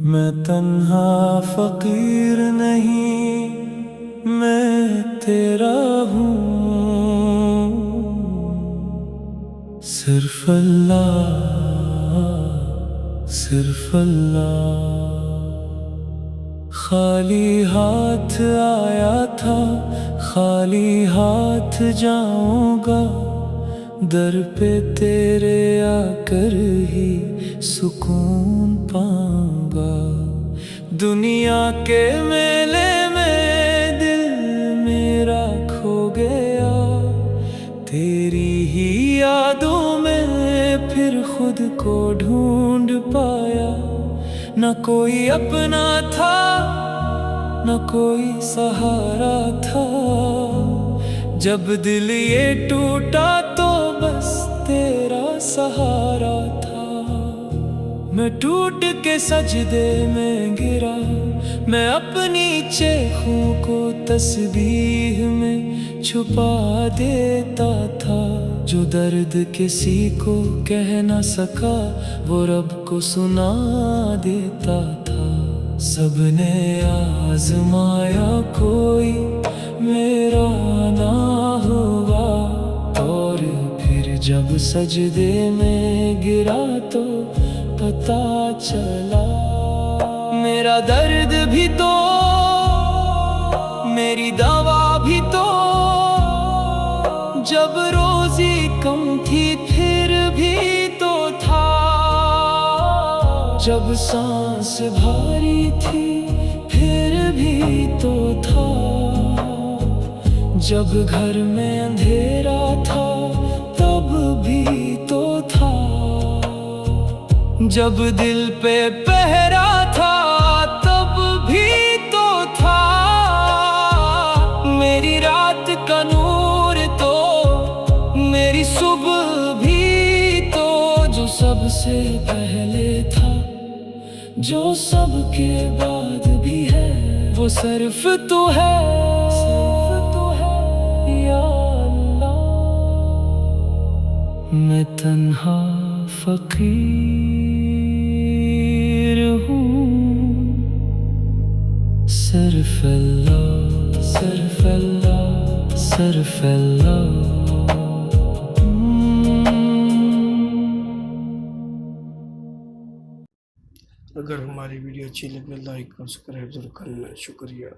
میں تنہا فقیر نہیں، میں تیرا ہوں، صرف اللہ، صرف اللہ۔ خالی ہاتھ آیا تھا، خالی ہاتھ جاؤں گا، در پہ تیرے آ کر ہی سکون پاؤں گا۔ دنیا کے میلے میں دل میرا کھو گیا، تیری ہی یادوں میں پھر خود کو ڈھونڈ پایا۔ نہ کوئی اپنا تھا، نہ کوئی سہارا تھا، جب دل یہ ٹوٹا تو بس تیرا سہارا تھا۔ میں ٹوٹ کے سجدے میں گرا، میں اپنی چیخوں کو تسبیح میں چھپا دیتا تھا۔ جو درد کسی کو کہہ نہ سکا وہ رب کو سنا دیتا تھا۔ سب نے آزمایا کوئی میرا نہ ہوا، اور پھر جب سجدے میں گرا تو پتہ چلا میرا درد بھی تو، میری دوا بھی تو، جب روزی کم تھی پھر بھی تو تھا، جب سانس بھاری تھی پھر بھی تو تھا، جب گھر میں اندھیرا تھا تب بھی تو تھا، جب دل پہ پہرا تھا تب بھی تو تھا۔ میری رات کا نور تو، میری صبح بھی تو، جو سب سے پہلے تھا، جو سب کے بعد بھی ہے، وہ صرف تو ہے، صرف تو ہے یا اللہ۔ میں تنہا فقیر ہوں، صرف اللہ، صرف اللہ، صرف اللہ۔ اگر ہماری ویڈیو اچھی لگے لائک اور سبسکرائب ضرور کرنا۔ شکریہ۔